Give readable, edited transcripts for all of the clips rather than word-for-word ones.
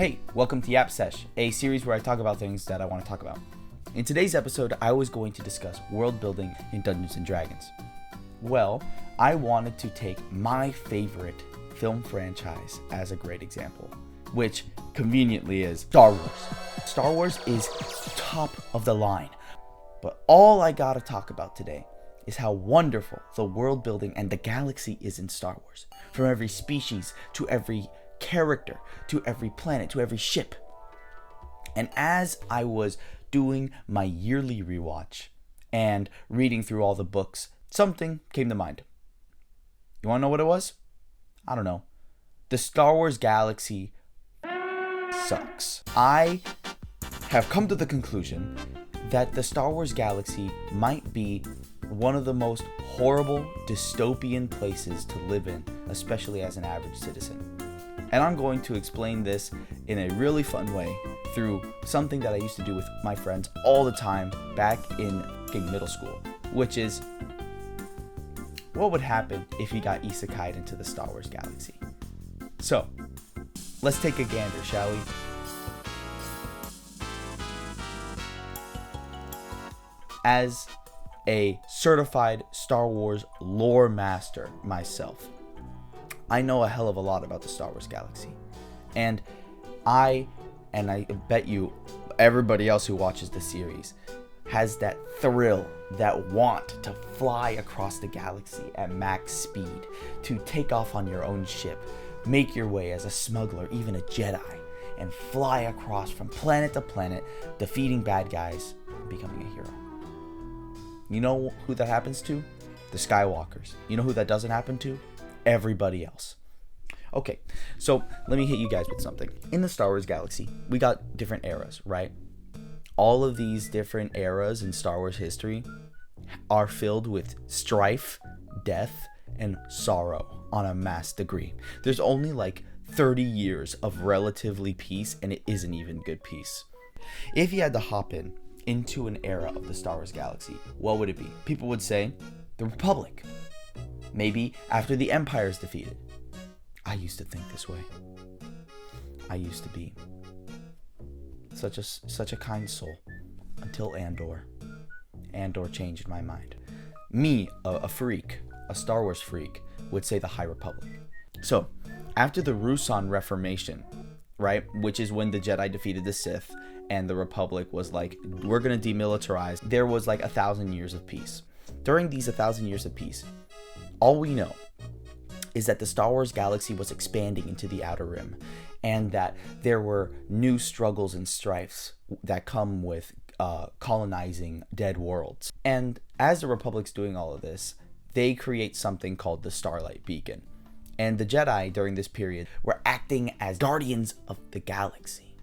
Hey, welcome to Yap Sesh, a series where I talk about things that I want to talk about. In today's episode, I was going to discuss world building in Dungeons & Dragons. Well, I wanted to take my favorite film franchise as a great example, which conveniently is Star Wars. Star Wars is top of the line, but all I gotta talk about today is how wonderful the world building and the galaxy is in Star Wars. From every species to every character, to every planet, to every ship. And as I was doing my yearly rewatch and reading through all the books, something came to mind. You want to know what it was? I don't know. The Star Wars galaxy sucks. I have come to the conclusion that the Star Wars galaxy might be one of the most horrible dystopian places to live in, especially as an average citizen. And I'm going to explain this in a really fun way through something that I used to do with my friends all the time back in middle school, which is what would happen if you got isekai'd into the Star Wars galaxy. So, let's take a gander, shall we? As a certified Star Wars lore master myself, I know a hell of a lot about the Star Wars galaxy. And I bet you everybody else who watches the series has that thrill, that want to fly across the galaxy at max speed, to take off on your own ship, make your way as a smuggler, even a Jedi, and fly across from planet to planet, defeating bad guys, and becoming a hero. You know who that happens to? The Skywalkers. You know who that doesn't happen to? Everybody else. Okay, so let me hit you guys with something. In the Star Wars galaxy, we got different eras, right? All of these different eras in Star Wars history are filled with strife, death, and sorrow on a mass degree. There's only like 30 years of relatively peace, and it isn't even good peace. If you had to hop into an era of the Star Wars galaxy, what would it be? People would say the Republic. Maybe after the Empire is defeated. I used to think this way. I used to be such a kind soul until Andor. Andor changed my mind. Me, a freak, a Star Wars freak, would say the High Republic. So, after the Ruusan Reformation, right, which is when the Jedi defeated the Sith and the Republic was like, we're gonna demilitarize, there was like 1,000 years of peace. During these 1,000 years of peace, all we know is that the Star Wars galaxy was expanding into the Outer Rim, and that there were new struggles and strifes that come with colonizing dead worlds. And as the Republic's doing all of this, they create something called the Starlight Beacon. And the Jedi during this period were acting as guardians of the galaxy.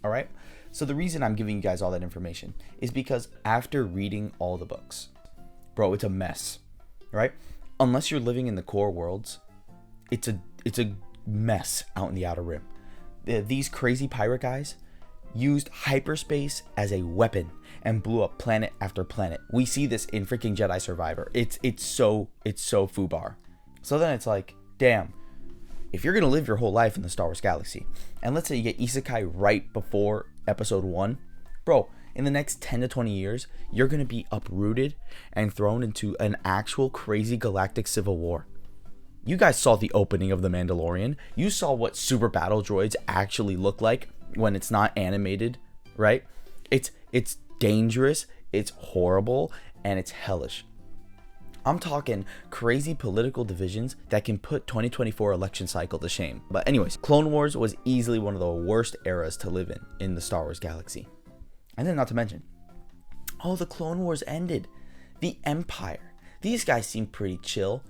Alright? So the reason I'm giving you guys all that information is because after reading all the books, bro, it's a mess. Right? Unless you're living in the core worlds, it's a mess out in the Outer Rim. These crazy pirate guys used hyperspace as a weapon and blew up planet after planet. We see this in freaking Jedi Survivor. It's so foobar. So then it's like, damn, if you're gonna live your whole life in the Star Wars galaxy, and let's say you get isekai right before episode 1, bro, in the next 10 to 20 years, you're going to be uprooted and thrown into an actual crazy galactic civil war. You guys saw the opening of The Mandalorian. You saw what super battle droids actually look like when it's not animated, right? It's dangerous, it's horrible, and it's hellish. I'm talking crazy political divisions that can put 2024 election cycle to shame. But anyways, Clone Wars was easily one of the worst eras to live in the Star Wars galaxy. And then not to mention, the Clone Wars ended. The Empire. These guys seem pretty chill.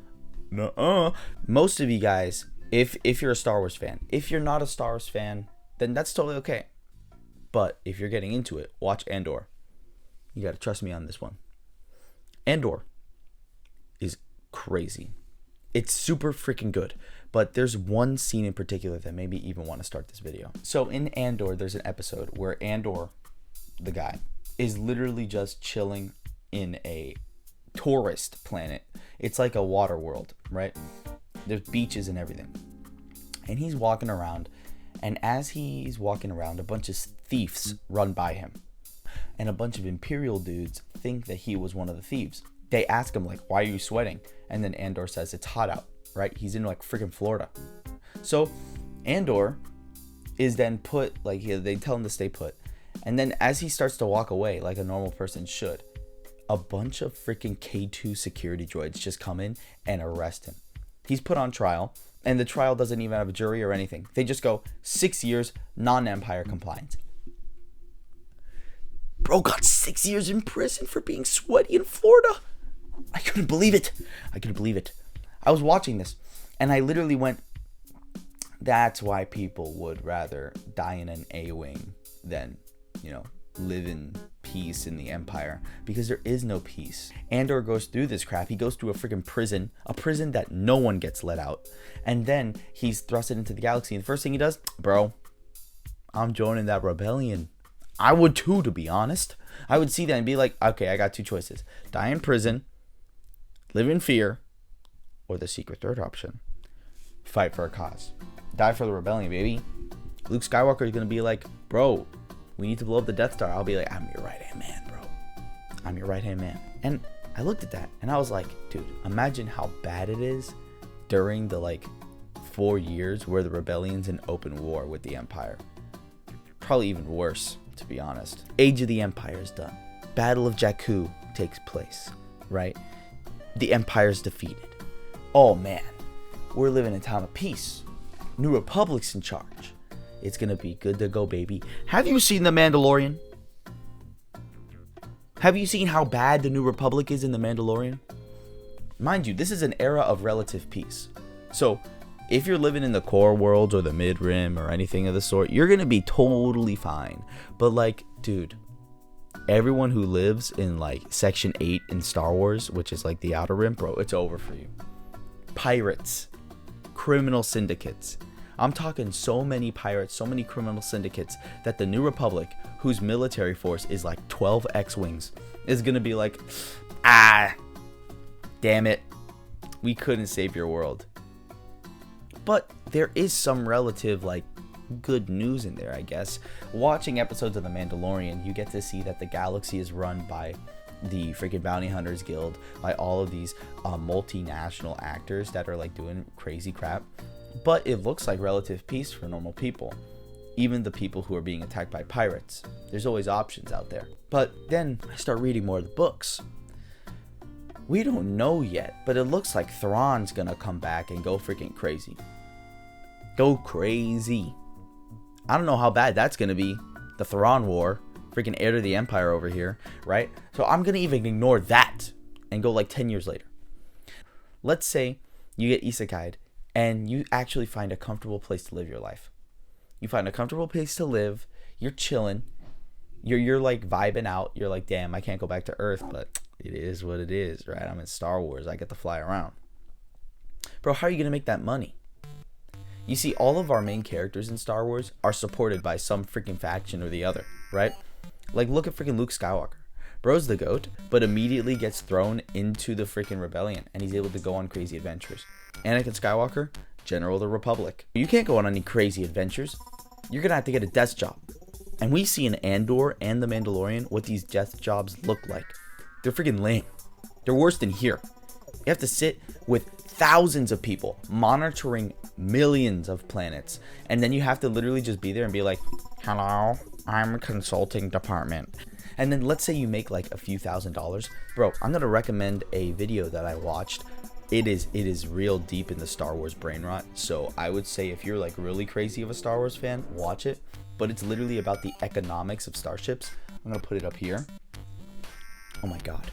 Nuh-uh. Most of you guys, if you're a Star Wars fan, if you're not a Star Wars fan, then that's totally okay. But if you're getting into it, watch Andor. You gotta trust me on this one. Andor is crazy. It's super freaking good. But there's one scene in particular that made me even want to start this video. So in Andor, there's an episode where Andor, the guy, is literally just chilling in a tourist planet. It's like a water world, right? There's beaches and everything. And he's walking around And as he's walking around, a bunch of thieves run by him. And a bunch of Imperial dudes think that he was one of the thieves. They ask him, like, why are you sweating? And then Andor says, it's hot out, right? He's in, like, freaking Florida. So Andor is then put, like, they tell him to stay put. And then as he starts to walk away, like a normal person should, a bunch of freaking K2 security droids just come in and arrest him. He's put on trial, and the trial doesn't even have a jury or anything. They just go 6 years, non-Empire compliance. Bro got 6 years in prison for being sweaty in Florida. I couldn't believe it. I was watching this, and I literally went, that's why people would rather die in an A-wing than, live in peace in the Empire, because there is no peace. Andor goes through this crap. He goes through a freaking prison, a prison that no one gets let out, and then he's thrusted into the galaxy. And the first thing he does, bro, I'm joining that rebellion. I would too, to be honest. I would see that and be like, okay, I got two choices: die in prison, live in fear, or the secret third option, fight for a cause, die for the rebellion, baby. Luke Skywalker is gonna be like, bro, we need to blow up the Death Star. I'll be like, I'm your right-hand man, bro. I'm your right-hand man. And I looked at that and I was like, dude, imagine how bad it is during the 4 years where the rebellion's in open war with the Empire. Probably even worse, to be honest. Age of the Empire is done. Battle of Jakku takes place, right? The Empire's defeated. Oh man, we're living in a time of peace. New Republic's in charge. It's gonna be good to go, baby. Have you seen The Mandalorian? Have you seen how bad the New Republic is in The Mandalorian? Mind you, this is an era of relative peace. So, if you're living in the core worlds or the mid-rim or anything of the sort, you're gonna be totally fine. But dude, everyone who lives in Section 8 in Star Wars, which is the Outer Rim, bro, it's over for you. Pirates, criminal syndicates. I'm talking so many pirates, so many criminal syndicates that the New Republic, whose military force is 12 X-Wings, is going to be like, damn it, we couldn't save your world. But there is some relative, good news in there, I guess. Watching episodes of The Mandalorian, you get to see that the galaxy is run by the freaking Bounty Hunters Guild, by all of these multinational actors that are doing crazy crap. But it looks like relative peace for normal people. Even the people who are being attacked by pirates. There's always options out there. But then I start reading more of the books. We don't know yet, but it looks like Thrawn's gonna come back and go freaking crazy. Go crazy. I don't know how bad that's gonna be. The Thrawn War. Freaking heir to the Empire over here, right? So I'm gonna even ignore that and go 10 years later. Let's say you get isekai'd and you actually find a comfortable place to live your life. You find a comfortable place to live, you're chilling, you're vibing out, you're damn, I can't go back to Earth, but it is what it is, right? I'm in Star Wars, I get to fly around. Bro, how are you gonna make that money? You see, all of our main characters in Star Wars are supported by some freaking faction or the other, right? Look at freaking Luke Skywalker. Bro's the GOAT, but immediately gets thrown into the freaking rebellion, and he's able to go on crazy adventures. Anakin Skywalker, General of the Republic. You can't go on any crazy adventures. You're gonna have to get a desk job. And we see in Andor and The Mandalorian what these desk jobs look like. They're freaking lame. They're worse than here. You have to sit with thousands of people monitoring millions of planets, and then you have to literally just be there and be like, hello, I'm a consulting department. And then let's say you make a few $1,000s. Bro, I'm gonna recommend a video that I watched. It is real deep in the Star Wars brain rot. So I would say if you're really crazy of a Star Wars fan, watch it. But it's literally about the economics of starships. I'm gonna put it up here. Oh my god.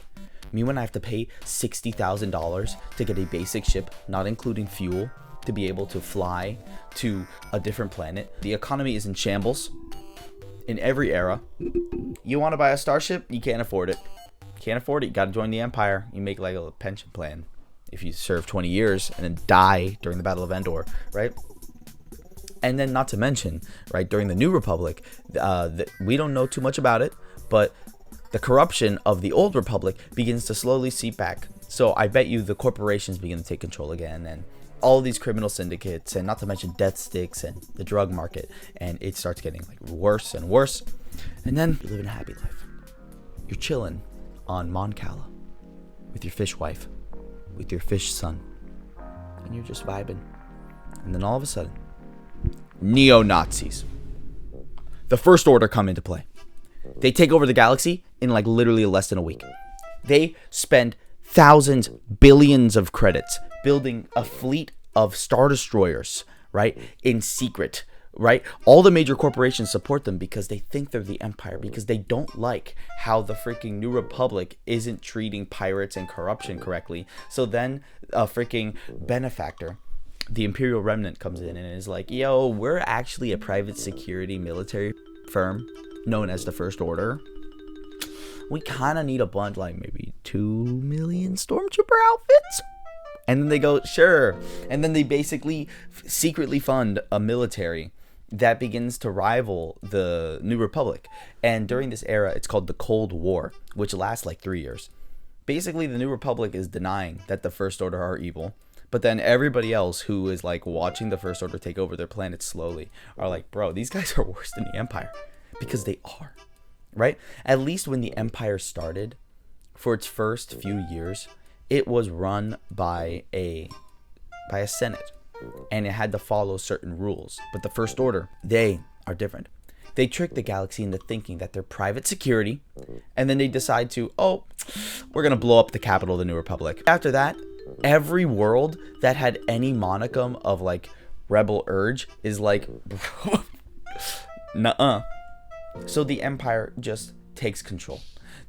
Me when I have to pay $60,000 to get a basic ship, not including fuel, to be able to fly to a different planet. The economy is in shambles in every era. You want to buy a starship? You can't afford it. Can't afford it. You got to join the Empire. You make a pension plan if you serve 20 years and then die during the Battle of Endor, right? And then not to mention, right, during the New Republic, we don't know too much about it, but the corruption of the Old Republic begins to slowly seep back. So I bet you the corporations begin to take control again, and all these criminal syndicates, and not to mention death sticks and the drug market, and it starts getting like worse and worse. And then you live in a happy life. You're chilling on Mon Cala with your fish wife, with your fish son, and you're just vibing. And then all of a sudden, neo-Nazis, the First Order, come into play. They take over the galaxy in like literally less than a week. They spend thousands, billions of credits building a fleet of Star Destroyers, right? In secret, right? All the major corporations support them because they think they're the Empire, because they don't like how the freaking New Republic isn't treating pirates and corruption correctly. So then a freaking benefactor, the Imperial Remnant, comes in and is like, yo, we're actually a private security military firm known as the First Order. We kind of need a bunch, like maybe 2 million stormtrooper outfits. And then they go, sure. And then they basically secretly fund a military that begins to rival the New Republic. And during this era, it's called the Cold War, which lasts like 3 years. Basically, the New Republic is denying that the First Order are evil. But then everybody else who is like watching the First Order take over their planet slowly are like, bro, these guys are worse than the Empire. Because they are. Right? At least when the Empire started, for its first few years, it was run by a Senate, and it had to follow certain rules. But the First Order, they are different. They trick the galaxy into thinking that they're private security, and then they decide to, oh, we're going to blow up the capital of the New Republic. After that, every world that had any monicum of like rebel urge is like, nuh-uh. So the Empire just takes control.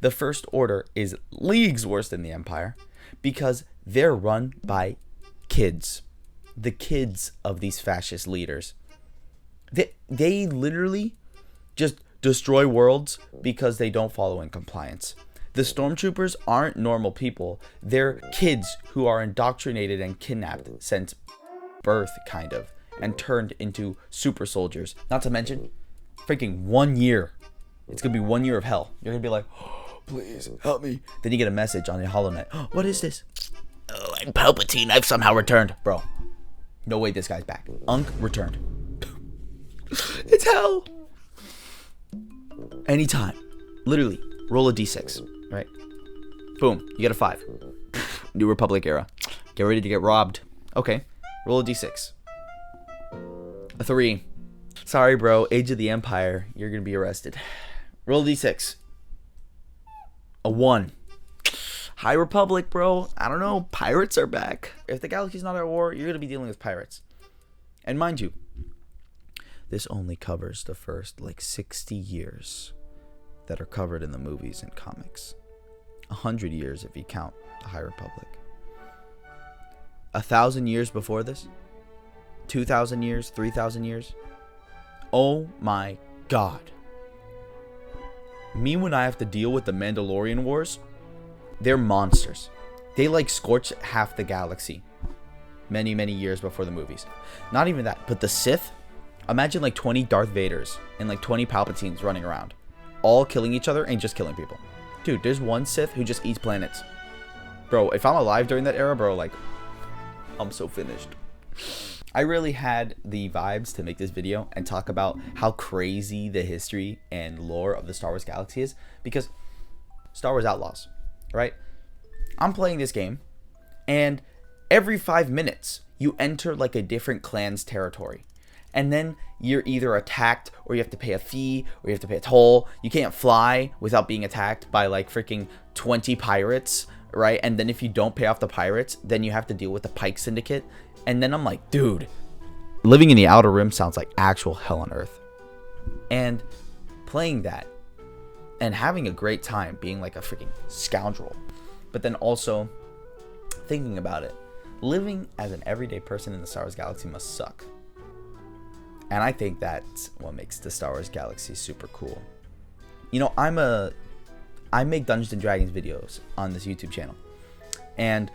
The First Order is leagues worse than the Empire because they're run by kids. The kids of these fascist leaders. They literally just destroy worlds because they don't follow in compliance. The stormtroopers aren't normal people. They're kids who are indoctrinated and kidnapped since birth, kind of, and turned into super soldiers. Not to mention, freaking 1 year. It's gonna be 1 year of hell. You're gonna be like, oh, please help me. Then you get a message on your HoloNet. Oh, what is this? Oh, I'm Palpatine. I've somehow returned. Bro, no way this guy's back. Unk returned. It's hell. Anytime. Literally, roll a d6, right? Boom, you get a 5. New Republic era. Get ready to get robbed. Okay, roll a d6. A 3. Sorry, bro. Age of the Empire. You're going to be arrested. Roll a d6. A 1. High Republic, bro. I don't know. Pirates are back. If the galaxy's not at war, you're going to be dealing with pirates. And mind you, this only covers the first, 60 years that are covered in the movies and comics. 100 years if you count the High Republic. 1,000 years before this? 2,000 years? 3,000 years? Oh my god. Me when I have to deal with the Mandalorian Wars, they're monsters. They scorch half the galaxy many, many years before the movies. Not even that, but the Sith, imagine 20 Darth Vaders and 20 Palpatines running around, all killing each other and just killing people. Dude, there's one Sith who just eats planets. Bro, if I'm alive during that era, bro, I'm so finished. I really had the vibes to make this video and talk about how crazy the history and lore of the Star Wars galaxy is, because Star Wars Outlaws, right? I'm playing this game, and every 5 minutes you enter a different clan's territory, and then you're either attacked, or you have to pay a fee, or you have to pay a toll. You can't fly without being attacked by freaking 20 pirates, right? And then if you don't pay off the pirates, then you have to deal with the Pike Syndicate. And then I'm like, dude, living in the Outer Rim sounds like actual hell on earth. And playing that and having a great time being a freaking scoundrel, but then also thinking about it, living as an everyday person in the Star Wars galaxy must suck. And I think that's what makes the Star Wars galaxy super cool. You know, I make Dungeons and Dragons videos on this YouTube channel, and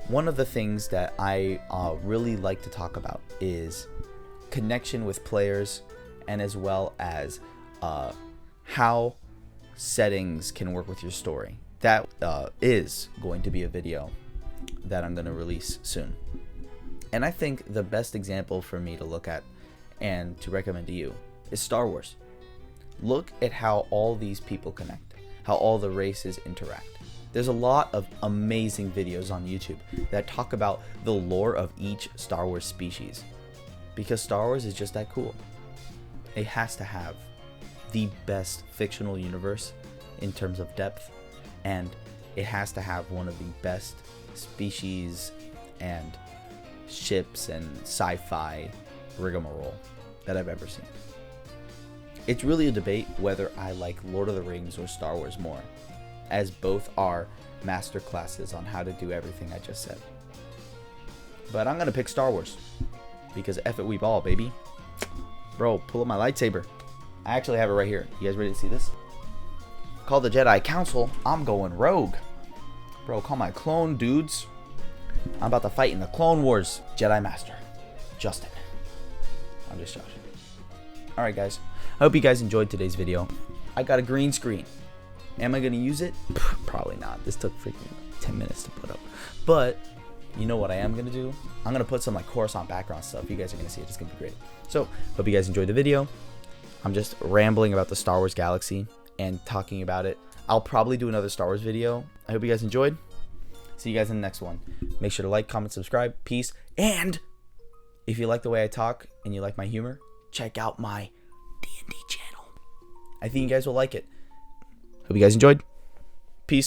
one of the things that I really like to talk about is connection with players, and as well as how settings can work with your story. That is going to be a video that I'm going to release soon. And I think the best example for me to look at and to recommend to you is Star Wars. Look at how all these people connect, how all the races interact. There's a lot of amazing videos on YouTube that talk about the lore of each Star Wars species, because Star Wars is just that cool. It has to have the best fictional universe in terms of depth, and it has to have one of the best species and ships and sci-fi rigmarole that I've ever seen. It's really a debate whether I like Lord of the Rings or Star Wars more, as both are master classes on how to do everything I just said. But I'm gonna pick Star Wars, because F it we ball, baby. Bro, pull up my lightsaber. I actually have it right here. You guys ready to see this? Call the Jedi Council. I'm going rogue. Bro, call my clone dudes. I'm about to fight in the Clone Wars. Jedi Master Justin. I'm just joshing. Alright guys, I hope you guys enjoyed today's video. I got a green screen. Am I going to use it? Probably not. This took freaking 10 minutes to put up. But you know what I am going to do? I'm going to put some like Coruscant background stuff. You guys are going to see it. It's going to be great. So, hope you guys enjoyed the video. I'm just rambling about the Star Wars galaxy and talking about it. I'll probably do another Star Wars video. I hope you guys enjoyed. See you guys in the next one. Make sure to like, comment, subscribe. Peace. And if you like the way I talk and you like my humor, check out my D&D channel. I think you guys will like it. Hope you guys enjoyed. Peace.